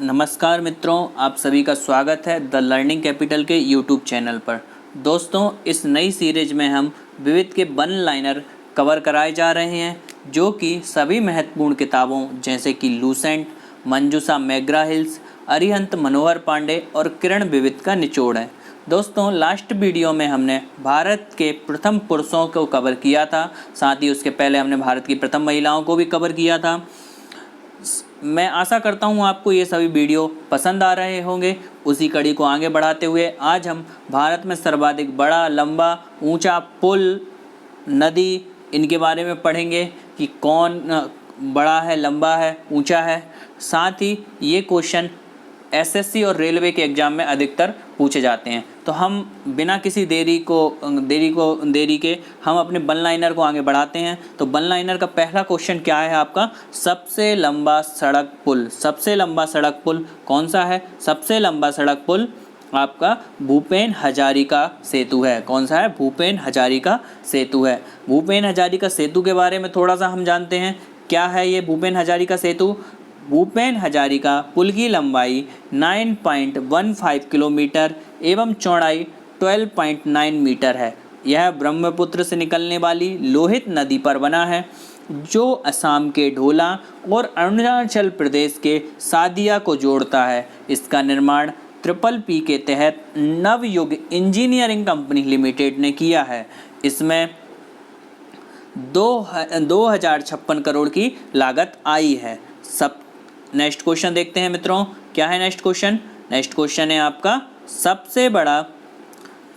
नमस्कार मित्रों, आप सभी का स्वागत है द लर्निंग कैपिटल के यूट्यूब चैनल पर। दोस्तों, इस नई सीरीज में हम विविध के वन लाइनर कवर कराए जा रहे हैं, जो कि सभी महत्वपूर्ण किताबों जैसे कि लूसेंट, मंजूषा मैग्रा हिल्स, अरिहंत मनोहर पांडे और किरण विविध का निचोड़ है। दोस्तों, लास्ट वीडियो में हमने भारत के प्रथम पुरुषों को कवर किया था, साथ ही उसके पहले हमने भारत की प्रथम महिलाओं को भी कवर किया था। मैं आशा करता हूँ आपको ये सभी वीडियो पसंद आ रहे होंगे। उसी कड़ी को आगे बढ़ाते हुए आज हम भारत में सर्वाधिक बड़ा, लंबा, ऊंचा पुल, नदी, इनके बारे में पढ़ेंगे कि कौन बड़ा है, लंबा है, ऊंचा है। साथ ही ये क्वेश्चन एसएससी और रेलवे के एग्ज़ाम में अधिकतर पूछे जाते हैं। तो हम बिना किसी देरी के हम अपने वन लाइनर को आगे बढ़ाते हैं। तो वन लाइनर का पहला क्वेश्चन क्या है आपका? सबसे लंबा सड़क पुल। सबसे लंबा सड़क पुल कौन सा है? सबसे लंबा सड़क पुल आपका भूपेन हजारिका सेतु है। कौन सा है? भूपेन हजारिका सेतु है। भूपेन हजारिका सेतु के बारे में थोड़ा सा हम जानते हैं। क्या है ये भूपेन हजारिका सेतु? भूपेन हजारिका पुल की लंबाई 9.15 किलोमीटर एवं चौड़ाई 12.9 मीटर है। यह ब्रह्मपुत्र से निकलने वाली लोहित नदी पर बना है, जो असम के ढोला और अरुणाचल प्रदेश के सादिया को जोड़ता है। इसका निर्माण PPP के तहत नवयुग इंजीनियरिंग कंपनी लिमिटेड ने किया है। इसमें 2056 करोड़ की लागत आई है। नेक्स्ट क्वेश्चन देखते हैं मित्रों, क्या है नेक्स्ट क्वेश्चन? नेक्स्ट क्वेश्चन है आपका सबसे बड़ा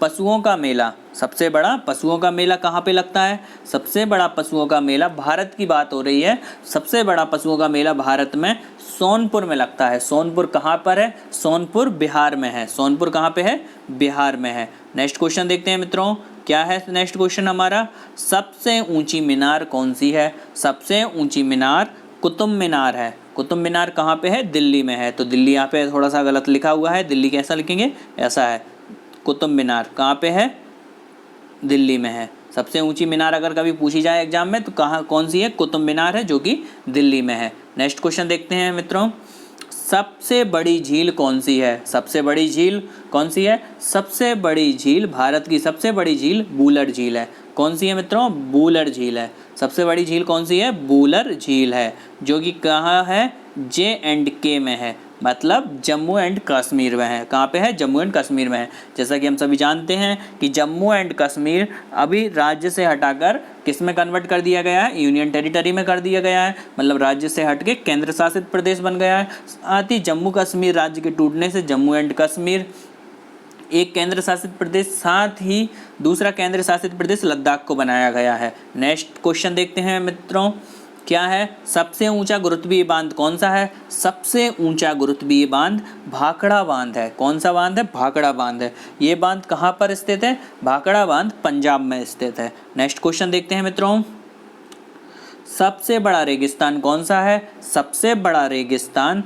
पशुओं का मेला। सबसे बड़ा पशुओं का मेला कहाँ पे लगता है? सबसे बड़ा पशुओं का मेला, भारत की बात हो रही है, सबसे बड़ा पशुओं का मेला भारत में सोनपुर में लगता है। सोनपुर कहाँ पर है? सोनपुर बिहार में है। सोनपुर कहाँ पे है? बिहार में है। नेक्स्ट क्वेश्चन देखते हैं मित्रों, क्या है नेक्स्ट क्वेश्चन हमारा? सबसे ऊंची मीनार कौन सी है? सबसे ऊंची मीनार कुतुब मीनार है। कुतुब मीनार कहाँ पे है? दिल्ली में है। तो दिल्ली यहाँ पे थोड़ा सा गलत लिखा हुआ है। दिल्ली कैसा लिखेंगे? ऐसा है। कुतुब मीनार कहाँ पे है? दिल्ली में है। सबसे ऊंची मीनार अगर कभी पूछी जाए एग्जाम में तो कौन सी है? कुतुब मीनार है, जो कि दिल्ली में है। नेक्स्ट क्वेश्चन देखते हैं मित्रों, सबसे बड़ी झील कौन सी है? सबसे बड़ी झील कौन सी है? सबसे बड़ी झील, भारत की सबसे बड़ी झील वुलर झील है। कौन सी है मित्रों? वुलर झील है। सबसे बड़ी झील कौन सी है? वुलर झील है, जो कि कहाँ है? J&K में है, मतलब जम्मू एंड कश्मीर में है। कहाँ पे है? जम्मू एंड कश्मीर में है। जैसा कि हम सभी जानते हैं कि जम्मू एंड कश्मीर अभी राज्य से हटाकर किस में कन्वर्ट कर दिया गया है? यूनियन टेरिटरी में कर दिया गया है, मतलब राज्य से हट के केंद्र शासित प्रदेश बन गया है। साथ ही जम्मू कश्मीर राज्य के टूटने से जम्मू एंड कश्मीर एक केंद्र शासित प्रदेश, साथ ही दूसरा केंद्र शासित प्रदेश लद्दाख को बनाया गया है। नेक्स्ट क्वेश्चन देखते हैं मित्रों, क्या है? सबसे ऊंचा गुरुत्वीय बांध कौन सा है? सबसे ऊंचा गुरुत्वीय बांध भाखड़ा बांध है। कौन सा बांध है? भाखड़ा बांध है। ये बांध कहाँ पर स्थित है? भाखड़ा बांध पंजाब में स्थित है। नेक्स्ट क्वेश्चन देखते हैं मित्रों, सबसे बड़ा रेगिस्तान कौन सा है? सबसे बड़ा रेगिस्तान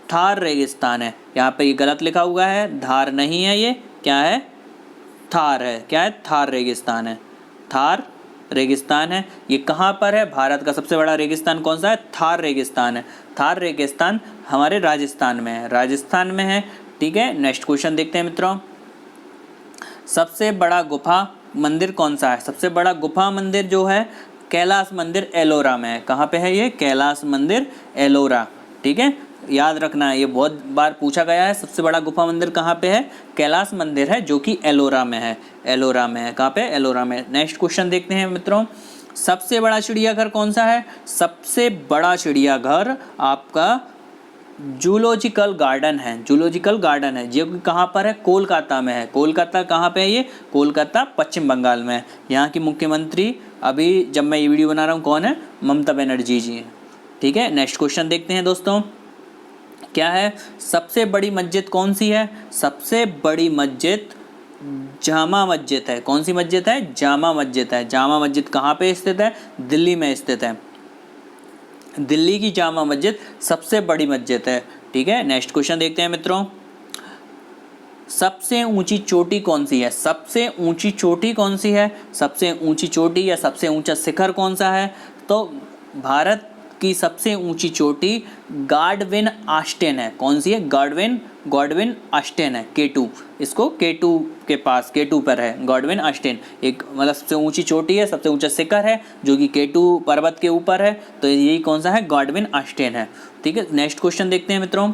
थार रेगिस्तान है। यहाँ पे ये गलत लिखा हुआ है, धार नहीं है, ये क्या है? थार है। क्या है? थार रेगिस्तान है। थार रेगिस्तान है। ये कहाँ पर है? भारत का सबसे बड़ा रेगिस्तान कौन सा है? थार रेगिस्तान है। थार रेगिस्तान हमारे राजस्थान में है। राजस्थान में है। ठीक है। नेक्स्ट क्वेश्चन देखते हैं मित्रों, सबसे बड़ा गुफा मंदिर कौन सा है? सबसे बड़ा गुफा मंदिर जो है कैलाश मंदिर एलोरा में है। कहाँ पे है ये? कैलाश मंदिर एलोरा। ठीक है, याद रखना है, ये बहुत बार पूछा गया है। सबसे बड़ा गुफा मंदिर कहाँ पे है? कैलाश मंदिर है, जो कि एलोरा में है। एलोरा में है। कहाँ पे? एलोरा में। नेक्स्ट क्वेश्चन देखते हैं मित्रों, सबसे बड़ा चिड़ियाघर कौन सा है? सबसे बड़ा चिड़ियाघर आपका जूलॉजिकल गार्डन है। जूलॉजिकल गार्डन है, जो कि कहाँ पर है? कोलकाता में है। कोलकाता कहाँ पे है ये? कोलकाता पश्चिम बंगाल में है। यहाँ की मुख्यमंत्री अभी जब मैं ये वीडियो बना रहा हूँ कौन है? ममता बनर्जी जी हैं। ठीक है। नेक्स्ट क्वेश्चन देखते हैं दोस्तों, क्या है? सबसे बड़ी मस्जिद कौन सी है? सबसे बड़ी मस्जिद जामा मस्जिद है। कौन सी मस्जिद है? जामा मस्जिद है। जामा मस्जिद कहाँ पे स्थित है? दिल्ली में स्थित है। दिल्ली की जामा मस्जिद सबसे बड़ी मस्जिद है। ठीक है। नेक्स्ट क्वेश्चन देखते हैं मित्रों, सबसे ऊंची चोटी कौन सी है? सबसे ऊंची चोटी कौन सी है? सबसे ऊंची चोटी या सबसे ऊंचा शिखर कौन सा है? तो भारत की सबसे ऊंची चोटी गॉडविन ऑस्टिन है। कौन सी है? गॉडविन ऑस्टिन है, K2। इसको K2 के पास, K2 पर है गॉडविन ऑस्टिन। एक मतलब सबसे ऊंची चोटी है, सबसे ऊंचा शिखर है जो कि K2 पर्वत के ऊपर है, तो यही कौन सा है? गॉडविन ऑस्टिन है। ठीक है, नेक्स्ट क्वेश्चन देखते हैं मित्रों।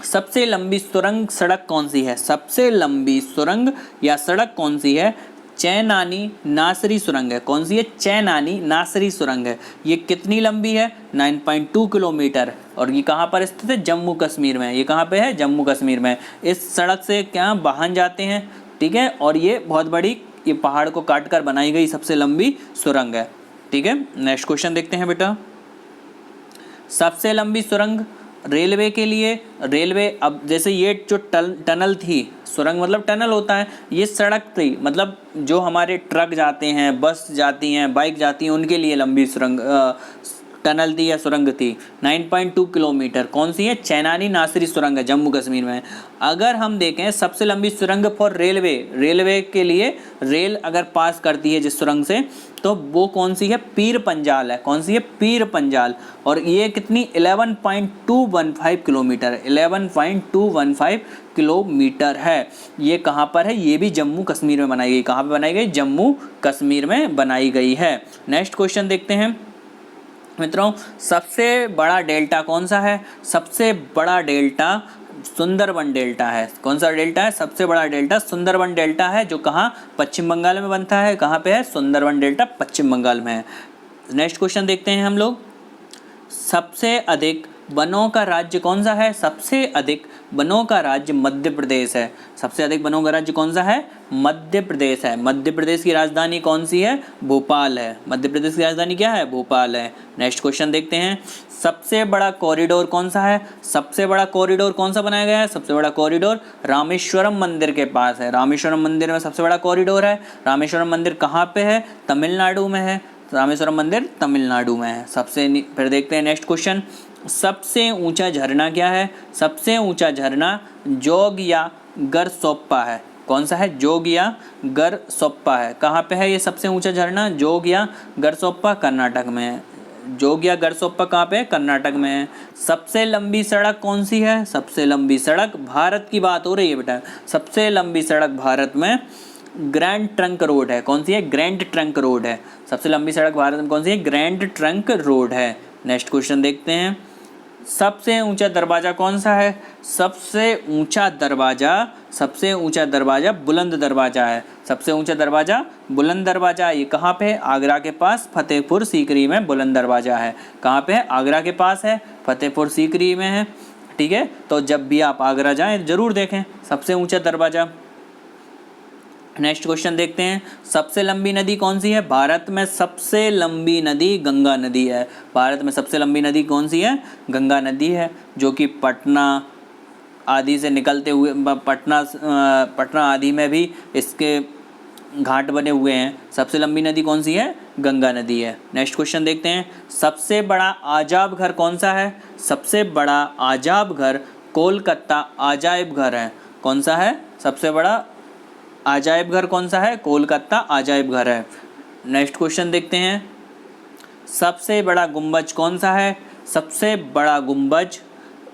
सबसे लंबी सुरंग सड़क कौन सी है? सबसे लंबी सुरंग या सड़क कौन सी है? चेनानी नासरी सुरंग है। कौन सी है? चेनानी नासरी सुरंग है। ये कितनी लंबी है? 9.2 किलोमीटर, और ये कहाँ पर स्थित है? जम्मू कश्मीर में। ये कहाँ पे है? जम्मू कश्मीर में। इस सड़क से क्या वाहन जाते हैं, ठीक है, और ये बहुत बड़ी, ये पहाड़ को काट कर बनाई गई सबसे लंबी सुरंग है। ठीक है, नेक्स्ट क्वेश्चन देखते हैं बेटा। सबसे लंबी सुरंग रेलवे के लिए, रेलवे, अब जैसे ये जो टनल थी, सुरंग मतलब टनल होता है, ये सड़क थी, मतलब जो हमारे ट्रक जाते हैं, बस जाती हैं, बाइक जाती हैं, उनके लिए लंबी सुरंग टनल थी या सुरंग थी। 9.2 किलोमीटर। कौन सी है? चेनानी नासरी सुरंग है, जम्मू कश्मीर में। अगर हम देखें सबसे लंबी सुरंग फॉर रेलवे, रेलवे के लिए रेल अगर पास करती है जिस सुरंग से, तो वो कौन सी है? पीर पंजाल है। कौन सी है? पीर पंजाल। और ये कितनी? 11.215 किलोमीटर, 11.215 किलोमीटर है। ये कहाँ पर है? ये भी जम्मू कश्मीर में बनाई गई। कहाँ पे बनाई गई? जम्मू कश्मीर में बनाई गई है। नेक्स्ट क्वेश्चन देखते हैं मित्रों। सबसे बड़ा डेल्टा कौन सा है? सबसे बड़ा डेल्टा सुंदरबन डेल्टा है। कौन सा डेल्टा है? सबसे बड़ा डेल्टा सुंदरबन डेल्टा है, जो कहाँ? पश्चिम बंगाल में बनता है। कहाँ पे है? सुंदरबन डेल्टा पश्चिम बंगाल में है। नेक्स्ट क्वेश्चन देखते हैं हम लोग। सबसे अधिक वनों का राज्य कौन सा है? सबसे अधिक वनों का राज्य मध्य प्रदेश है। सबसे अधिक वनों का राज्य कौन सा है? मध्य प्रदेश है। मध्य प्रदेश की राजधानी कौन सी है? भोपाल है। मध्य प्रदेश की राजधानी क्या है? भोपाल है। नेक्स्ट क्वेश्चन देखते हैं। सबसे बड़ा कॉरिडोर कौन सा है? सबसे बड़ा कॉरिडोर कौन सा बनाया गया है? सबसे बड़ा कॉरिडोर रामेश्वरम मंदिर के पास है। रामेश्वरम मंदिर में सबसे बड़ा कॉरिडोर है। रामेश्वरम मंदिर कहाँ पे है? तमिलनाडु में है। रामेश्वरम मंदिर तमिलनाडु में है। फिर देखते हैं नेक्स्ट क्वेश्चन। सबसे ऊंचा झरना क्या है? सबसे ऊंचा झरना जोग या गरसोप्पा है। कौन सा है? जोग या गरसोप्पा है। कहाँ पे है ये सबसे ऊंचा झरना? जोग या गरसोप्पा, कर्नाटक में है। जोग या गरसोप्पा कहाँ पे है? कर्नाटक में है। सबसे लंबी सड़क कौन सी है? सबसे लंबी सड़क, भारत की बात हो रही है बेटा, सबसे लंबी सड़क भारत में ग्रैंड ट्रंक रोड है। कौन सी है? ग्रैंड ट्रंक रोड है। सबसे लंबी सड़क भारत में कौन सी है? ग्रैंड ट्रंक रोड है। नेक्स्ट क्वेश्चन देखते हैं। सबसे ऊंचा दरवाजा कौन सा है? सबसे ऊंचा दरवाजा बुलंद दरवाजा है। सबसे ऊंचा दरवाजा बुलंद दरवाजा। ये कहाँ पे है? आगरा के पास फतेहपुर सीकरी में बुलंद दरवाजा है। कहाँ पे है? आगरा के पास है, फतेहपुर सीकरी में है। ठीक है, तो जब भी आप आगरा जाएं जरूर देखें सबसे ऊंचा दरवाजा। नेक्स्ट क्वेश्चन देखते हैं। सबसे लंबी नदी कौन सी है? भारत में सबसे लंबी नदी गंगा नदी है। भारत में सबसे लंबी नदी कौन सी है? गंगा नदी है, जो कि पटना आदि से निकलते हुए, पटना आदि में भी इसके घाट बने हुए हैं। सबसे लंबी नदी कौन सी है? गंगा नदी है। नेक्स्ट क्वेश्चन देखते हैं। सबसे बड़ा अजायब घर कौन सा है? सबसे बड़ा अजायब घर कोलकाता अजायब घर है। कौन सा है? सबसे बड़ा अजायब घर कौन सा है? कोलकाता अजायब घर है। नेक्स्ट क्वेश्चन देखते हैं। सबसे बड़ा गुंबज कौन सा है? सबसे बड़ा गुंबज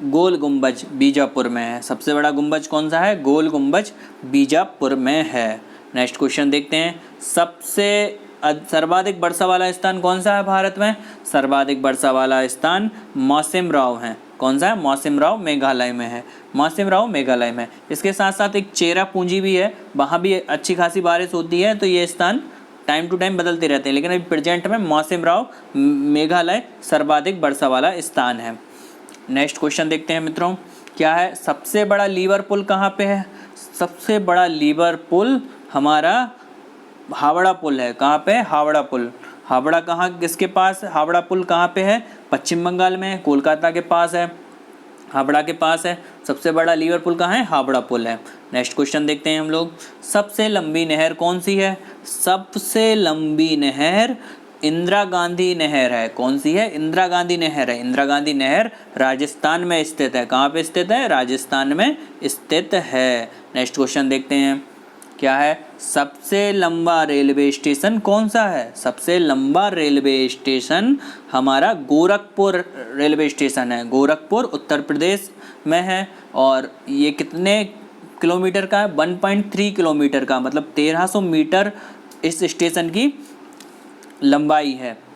गोल गुंबज बीजापुर में है। सबसे बड़ा गुंबज कौन सा है? गोल गुंबज बीजापुर में है। नेक्स्ट क्वेश्चन देखते हैं। सबसे सर्वाधिक वर्षा वाला स्थान कौन सा है भारत में? सर्वाधिक वर्षा वाला स्थान मौसिम राव है। कौन सा है? मौसिम राव मेघालय में है। मौसिम राव मेघालय में। इसके साथ साथ एक चेरापूंजी भी है, वहाँ भी अच्छी खासी बारिश होती है, तो ये स्थान टाइम टू टाइम बदलते रहते हैं, लेकिन अभी प्रेजेंट में मौसिम राव मेघालय सर्वाधिक वर्षा वाला स्थान है। नेक्स्ट क्वेश्चन देखते हैं मित्रों। क्या है? सबसे बड़ा लीवर पुल कहाँ पे है? सबसे बड़ा लीवर पुल हमारा हावड़ा पुल है। कहाँ पे? हावड़ा पुल। हावड़ा कहाँ, किसके पास? हावड़ा पुल कहाँ पे है? पश्चिम बंगाल में, कोलकाता के पास है, हावड़ा के पास है। सबसे बड़ा लीवर पुल कहाँ है? हावड़ा पुल है। नेक्स्ट क्वेश्चन देखते हैं हम लोग। सबसे लंबी नहर कौन सी है? सबसे लंबी नहर इंदिरा गांधी नहर है। कौन सी है? इंदिरा गांधी नहर है। इंदिरा गांधी नहर राजस्थान में स्थित है। कहाँ पे स्थित है? राजस्थान में स्थित है। नेक्स्ट क्वेश्चन देखते हैं। क्या है? सबसे लंबा रेलवे स्टेशन कौन सा है? सबसे लंबा रेलवे स्टेशन हमारा गोरखपुर रेलवे स्टेशन है। गोरखपुर उत्तर प्रदेश में है और ये कितने किलोमीटर का है? 1.3 किलोमीटर का, मतलब 1300 मीटर इस स्टेशन की लंबाई है।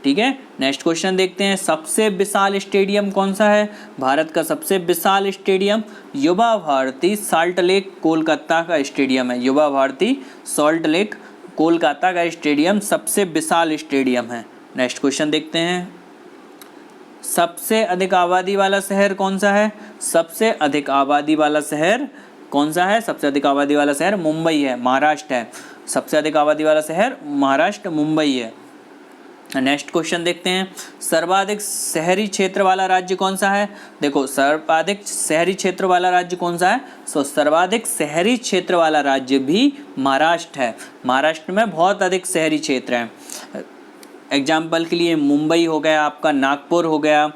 ठीक है, नेक्स्ट क्वेश्चन देखते हैं। सबसे विशाल स्टेडियम कौन सा है? भारत का सबसे विशाल स्टेडियम युवा भारती सॉल्ट लेक कोलकाता का स्टेडियम है। युवा भारती सॉल्ट लेक कोलकाता का स्टेडियम सबसे विशाल स्टेडियम है। नेक्स्ट क्वेश्चन देखते हैं। सबसे अधिक आबादी वाला शहर कौन सा है? सबसे अधिक आबादी वाला शहर कौन सा है? सबसे अधिक आबादी वाला शहर मुंबई है, महाराष्ट्र है। सबसे अधिक आबादी वाला शहर महाराष्ट्र मुंबई है। नेक्स्ट क्वेश्चन देखते हैं। सर्वाधिक शहरी क्षेत्र वाला राज्य कौन सा है? देखो, सर्वाधिक शहरी क्षेत्र वाला राज्य कौन सा है? सर्वाधिक शहरी क्षेत्र वाला राज्य भी महाराष्ट्र है। महाराष्ट्र में बहुत अधिक शहरी क्षेत्र हैं। एग्जाम्पल के लिए मुंबई हो गया आपका, नागपुर हो गया,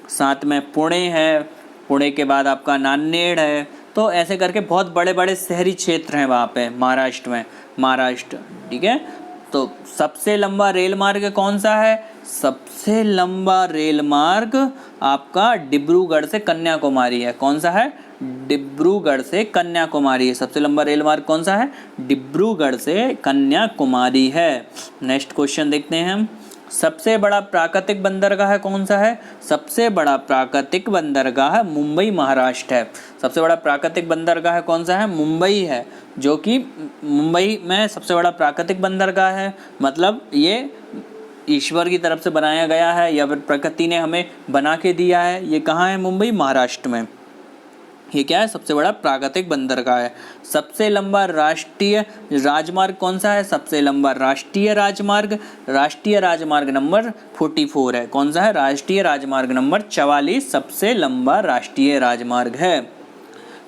साथ में पुणे है, पुणे के बाद आपका नांदेड़ है। तो ऐसे करके बहुत बड़े बड़े शहरी क्षेत्र हैं वहाँ पे महाराष्ट्र में, महाराष्ट्र। ठीक है, तो सबसे लंबा रेल मार्ग कौन सा है? सबसे लंबा रेल मार्ग आपका डिब्रूगढ़ से कन्याकुमारी है। कौन सा है? डिब्रूगढ़ से कन्याकुमारी है। सबसे लंबा रेल मार्ग कौन सा है? डिब्रूगढ़ से कन्याकुमारी है। नेक्स्ट क्वेश्चन देखते हैं हम। सबसे बड़ा प्राकृतिक बंदरगाह कौन सा है? सबसे बड़ा प्राकृतिक बंदरगाह मुंबई महाराष्ट्र है। सबसे बड़ा प्राकृतिक बंदरगाह कौन सा है? मुंबई है, जो कि मुंबई में सबसे बड़ा प्राकृतिक बंदरगाह है। मतलब ये ईश्वर की तरफ से बनाया गया है या फिर प्रकृति ने हमें बना के दिया है। ये कहाँ है? मुंबई महाराष्ट्र में। ये क्या है? सबसे बड़ा प्राकृतिक बंदरगाह है। सबसे लंबा राष्ट्रीय राजमार्ग कौन सा है? सबसे लंबा राष्ट्रीय राजमार्ग नंबर 44 है। कौन सा है? राष्ट्रीय राजमार्ग नंबर 44 सबसे लंबा राष्ट्रीय राजमार्ग है।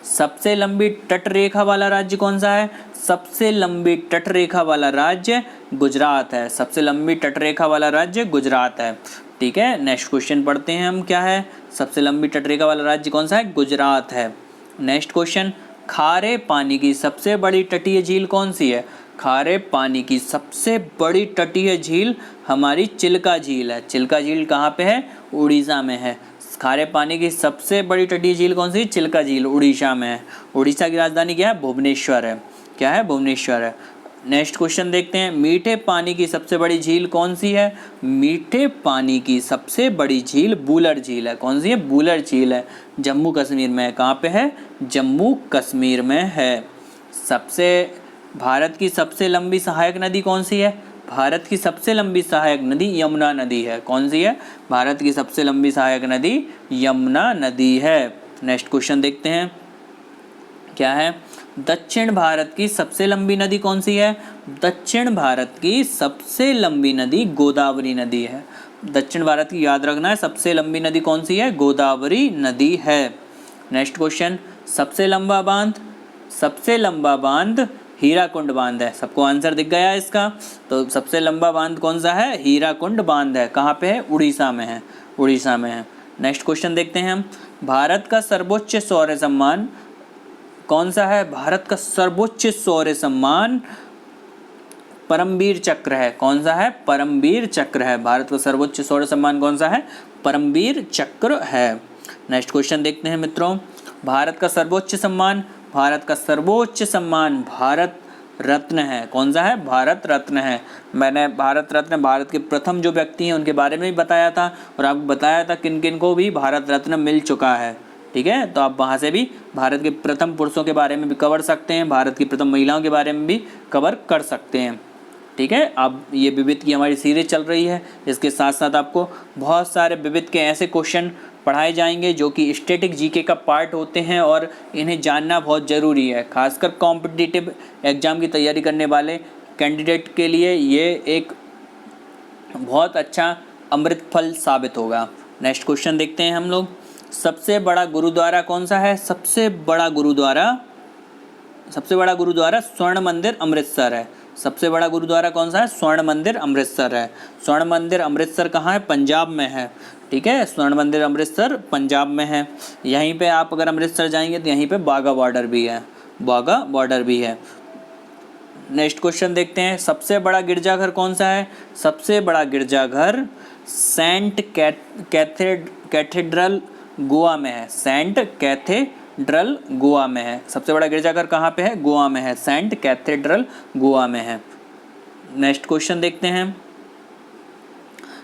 सबसे लंबी तट रेखा वाला राज्य कौन सा है? सबसे लंबी तट रेखा वाला राज्य गुजरात है। सबसे लंबी तट रेखा वाला राज्य गुजरात है। ठीक है, नेक्स्ट क्वेश्चन पढ़ते हैं हम। क्या है? सबसे लंबी तटरेखा वाला राज्य कौन सा है? गुजरात है। Next question. खारे पानी की सबसे बड़ी तटीय झील कौन सी है? खारे पानी की सबसे बड़ी तटीय झील हमारी चिल्का झील है। चिल्का झील कहाँ पे है? उड़ीसा में है। खारे पानी की सबसे बड़ी तटीय झील कौन सी? चिल्का झील उड़ीसा में है। उड़ीसा की राजधानी क्या है? भुवनेश्वर है। क्या है? भुवनेश्वर है। नेक्स्ट क्वेश्चन देखते हैं। मीठे पानी की सबसे बड़ी झील कौन सी है? मीठे पानी की सबसे बड़ी झील बूलर झील है। कौन सी है? बूलर झील है, जम्मू कश्मीर में है। कहाँ पे है? जम्मू कश्मीर में है। भारत की सबसे लंबी सहायक नदी कौन सी है? भारत की सबसे लंबी सहायक नदी यमुना नदी है। कौन सी है? भारत की सबसे लंबी सहायक नदी यमुना नदी है। नेक्स्ट क्वेश्चन देखते हैं। क्या है? दक्षिण भारत की सबसे लंबी नदी कौन सी है? दक्षिण भारत की सबसे लंबी नदी गोदावरी नदी है। दक्षिण भारत की याद रखना है, सबसे लंबी नदी कौन सी है? गोदावरी नदी है। Next question. सबसे लंबा बांध हीराकुंड बांध है। सबको आंसर दिख गया इसका? तो सबसे लंबा बांध कौन सा है? हीराकुंड बांध है। कहाँ पे है? उड़ीसा में है। उड़ीसा में है। नेक्स्ट क्वेश्चन देखते हैं हम। भारत का सर्वोच्च शौर्य सम्मान कौन सा है? भारत का सर्वोच्च शौर्य सम्मान परमवीर चक्र है। कौन सा है? परमवीर चक्र है। भारत का सर्वोच्च शौर्य सम्मान कौन सा है? परमवीर चक्र है। नेक्स्ट क्वेश्चन देखते हैं मित्रों। भारत का सर्वोच्च सम्मान भारत रत्न है। कौन सा है? भारत रत्न है। मैंने भारत रत्न, भारत के प्रथम जो व्यक्ति हैं उनके बारे में भी बताया था और आपको बताया था किन किन को भी भारत रत्न मिल चुका है। ठीक है, तो आप वहाँ से भी भारत के प्रथम पुरुषों के बारे में भी कवर सकते हैं, भारत की प्रथम महिलाओं के बारे में भी कवर कर सकते हैं। ठीक है, अब ये विविध की हमारी सीरीज चल रही है। इसके साथ साथ आपको बहुत सारे विविध के ऐसे क्वेश्चन पढ़ाए जाएंगे जो कि स्टैटिक जीके का पार्ट होते हैं और इन्हें जानना बहुत ज़रूरी है। खासकर कॉम्पिटिटिव एग्ज़ाम की तैयारी करने वाले कैंडिडेट के लिए ये एक बहुत अच्छा अमृत फल साबित होगा। नेक्स्ट क्वेश्चन देखते हैं हम लोग। सबसे बड़ा गुरुद्वारा कौन सा है? सबसे बड़ा गुरुद्वारा स्वर्ण मंदिर अमृतसर है। सबसे बड़ा गुरुद्वारा कौन सा है? स्वर्ण मंदिर अमृतसर है। स्वर्ण मंदिर अमृतसर कहाँ है? पंजाब में है। ठीक है, स्वर्ण मंदिर अमृतसर पंजाब में है। यहीं पे आप अगर अमृतसर जाएंगे तो यहीं पे बाघा बॉर्डर भी है। नेक्स्ट क्वेश्चन देखते हैं, सबसे बड़ा गिरजाघर कौन सा है? सबसे बड़ा गिरजाघर सेंट कैथेड्रल गोवा में है। सेंट कैथेड्रल गोवा में है। सबसे बड़ा गिरजाघर कहाँ पे है? गोवा में है। सेंट कैथेड्रल गोवा में है। नेक्स्ट क्वेश्चन देखते हैं,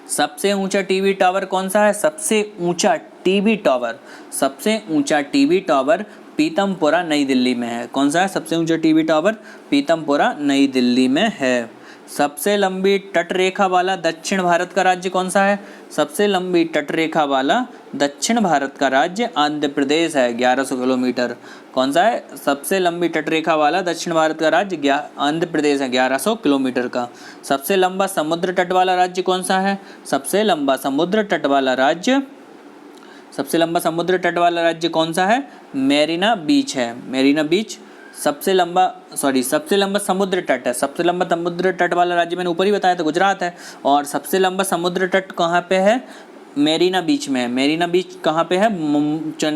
सबसे ऊंचा टीवी टावर कौन सा है? सबसे ऊंचा टीवी टावर, सबसे ऊंचा टीवी टावर पीतमपुरा नई दिल्ली में है। कौन सा है सबसे ऊंचा टीवी टावर? पीतमपुरा नई दिल्ली में है। सबसे लंबी तटरेखा वाला दक्षिण भारत का राज्य कौन सा है? सबसे लंबी तटरेखा वाला दक्षिण भारत का राज्य आंध्र प्रदेश है, 1100 किलोमीटर। कौन सा है? सबसे लंबी तटरेखा वाला दक्षिण भारत का राज्य आंध्र प्रदेश है, 1100 किलोमीटर का। सबसे लंबा समुद्र तट वाला राज्य कौन सा है? सबसे लंबा समुद्र तट वाला राज्य, सबसे लंबा समुद्र तट वाला राज्य कौन सा है? मेरिना बीच है, मेरिना बीच। सबसे लंबा समुद्र तट है। सबसे लंबा समुद्र तट वाला राज्य मैंने ऊपर ही बताया था, गुजरात है। और सबसे लंबा समुद्र तट कहाँ पे है? मेरिना बीच में है। मेरिना बीच कहाँ पे है?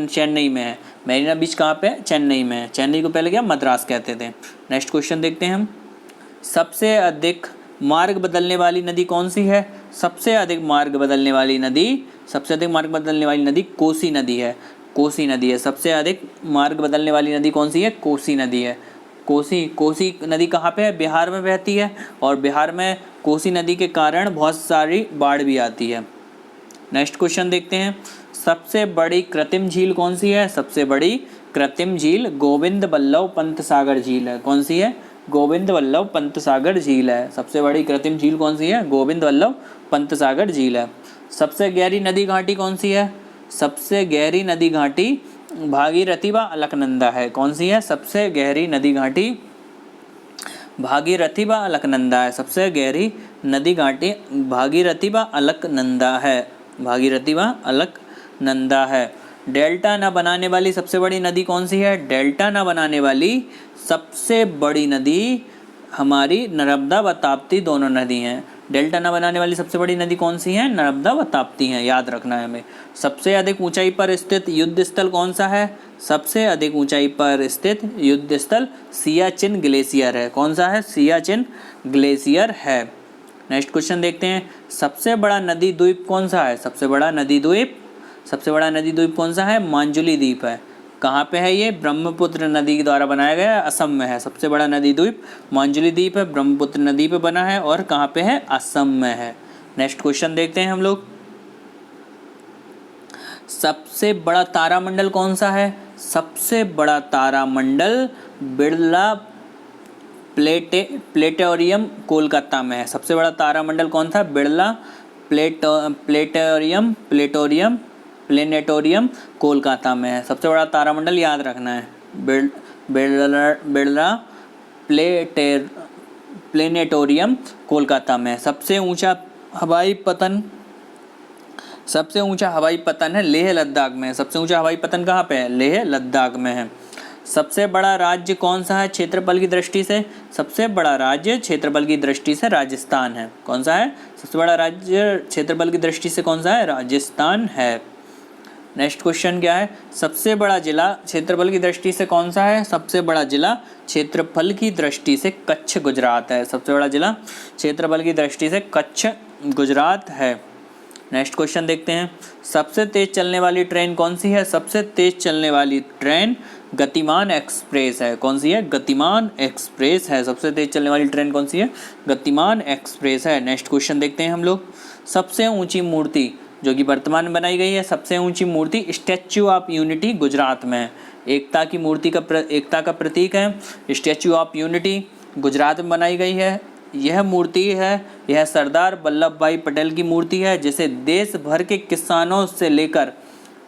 चेन्नई में है। मेरिना बीच कहाँ पे है? चेन्नई में है। चेन्नई को पहले क्या मद्रास कहते थे। नेक्स्ट क्वेश्चन देखते हैं हम, सबसे अधिक मार्ग बदलने वाली नदी कौन सी है? सबसे अधिक मार्ग बदलने वाली नदी, सबसे अधिक मार्ग बदलने वाली नदी कोसी नदी है। कोसी नदी है। सबसे अधिक मार्ग बदलने वाली नदी कौन सी है? कोसी नदी है। कोसी नदी कहाँ पे है? बिहार में बहती है। और बिहार में कोसी नदी के कारण बहुत सारी बाढ़ भी आती है। नेक्स्ट क्वेश्चन देखते हैं, सबसे बड़ी कृत्रिम झील कौन सी है? सबसे बड़ी कृत्रिम झील गोविंद बल्लभ पंत सागर झील है। कौन सी है? गोविंद बल्लभ पंत सागर झील है। सबसे बड़ी कृत्रिम झील कौन सी है? गोविंद बल्लभ पंत सागर झील है। सबसे गहरी नदी घाटी कौन सी है? सबसे गहरी नदी घाटी भागीरथी व अलकनंदा है। कौन सी है? सबसे गहरी नदी घाटी भागीरथी व अलकनंदा है। सबसे गहरी नदी घाटी भागीरथी व अलकनंदा है। भागीरथी व अलकनंदा है। डेल्टा न बनाने वाली सबसे बड़ी नदी कौन सी है? डेल्टा न बनाने वाली सबसे बड़ी नदी हमारी नर्मदा व ताप्ती दोनों नदी हैं। डेल्टा न बनाने वाली सबसे बड़ी नदी कौन सी है? नर्मदा व ताप्ती हैं, याद रखना है हमें। सबसे अधिक ऊंचाई पर स्थित युद्ध स्थल कौन सा है? सबसे अधिक ऊंचाई पर स्थित युद्ध स्थल सियाचिन ग्लेशियर है। कौन सा है? सियाचिन ग्लेशियर है। नेक्स्ट क्वेश्चन देखते हैं, सबसे बड़ा नदी द्वीप कौन सा है? सबसे बड़ा नदी द्वीप कौन सा है? मांजुली द्वीप है। कहाँ पे है ये? ब्रह्मपुत्र नदी के द्वारा बनाया गया है, असम में है। सबसे बड़ा नदी द्वीप मांजुली द्वीप है, ब्रह्मपुत्र नदी पे बना है और कहाँ पे है? असम में है। नेक्स्ट क्वेश्चन देखते हैं हम लोग, सबसे बड़ा तारामंडल कौन सा है? सबसे बड़ा तारामंडल बिरला प्लेनेटोरियम कोलकाता में है। सबसे बड़ा तारामंडल कौन था? बिरला प्लेनेटोरियम कोलकाता में है। सबसे बड़ा तारामंडल याद रखना है, बिरला प्लेनेटोरियम कोलकाता में है। सबसे ऊंचा हवाई पतन है लेह लद्दाख में। सबसे ऊंचा हवाई पतन कहाँ पे है? लेह लद्दाख में है। सबसे बड़ा राज्य कौन सा है क्षेत्रफल की दृष्टि से? सबसे बड़ा राज्य क्षेत्रफल की दृष्टि से राजस्थान है। कौन सा है? सबसे बड़ा राज्य क्षेत्रफल की दृष्टि से कौन सा है? राजस्थान है। नेक्स्ट क्वेश्चन क्या है, सबसे बड़ा जिला क्षेत्रफल की दृष्टि से कौन सा है? सबसे बड़ा जिला क्षेत्रफल की दृष्टि से कच्छ गुजरात है। सबसे बड़ा जिला क्षेत्रफल की दृष्टि से कच्छ गुजरात है। नेक्स्ट क्वेश्चन देखते हैं, सबसे तेज चलने वाली ट्रेन कौन सी है? सबसे तेज चलने वाली ट्रेन गतिमान एक्सप्रेस है। कौन सी है? गतिमान एक्सप्रेस है। सबसे तेज चलने वाली ट्रेन कौन सी है? गतिमान एक्सप्रेस है। नेक्स्ट क्वेश्चन देखते हैं हम लोग, सबसे ऊंची मूर्ति जो कि वर्तमान में बनाई गई है, सबसे ऊंची मूर्ति स्टैच्यू ऑफ यूनिटी गुजरात में है। एकता की मूर्ति का एकता का प्रतीक है स्टैच्यू ऑफ यूनिटी, गुजरात में बनाई गई है। यह मूर्ति है, यह सरदार वल्लभ भाई पटेल की मूर्ति है, जिसे देश भर के किसानों से लेकर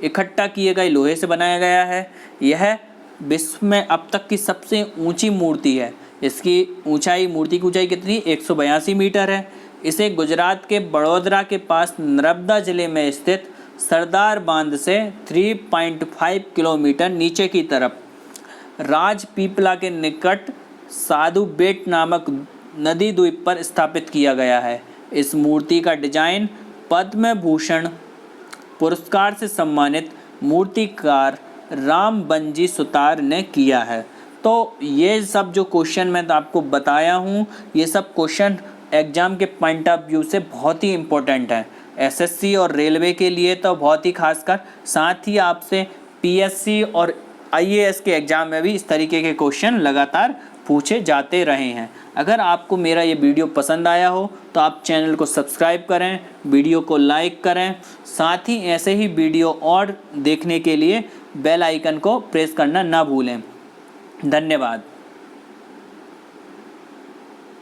इकट्ठा किए गए लोहे से बनाया गया है। यह विश्व में अब तक की सबसे ऊंची मूर्ति है। इसकी ऊंचाई, मूर्ति की ऊंचाई कितनी? 182 मीटर है। इसे गुजरात के बड़ोदरा के पास नर्मदा जिले में स्थित सरदार बांध से 3.5 किलोमीटर नीचे की तरफ राजपीपला के निकट साधु बेट नामक नदी द्वीप पर स्थापित किया गया है। इस मूर्ति का डिजाइन पद्म भूषण पुरस्कार से सम्मानित मूर्तिकार राम बंजी सुतार ने किया है। तो ये सब जो क्वेश्चन मैं तो आपको बताया हूँ, ये सब क्वेश्चन एग्ज़ाम के पॉइंट ऑफ व्यू से बहुत ही इम्पोर्टेंट है। एसएससी और रेलवे के लिए तो बहुत ही खासकर, साथ ही आपसे पीएससी और आईएएस के एग्ज़ाम में भी इस तरीके के क्वेश्चन लगातार पूछे जाते रहे हैं। अगर आपको मेरा ये वीडियो पसंद आया हो तो आप चैनल को सब्सक्राइब करें, वीडियो को लाइक करें, साथ ही ऐसे ही वीडियो और देखने के लिए बेल आइकन को प्रेस करना ना भूलें। धन्यवाद।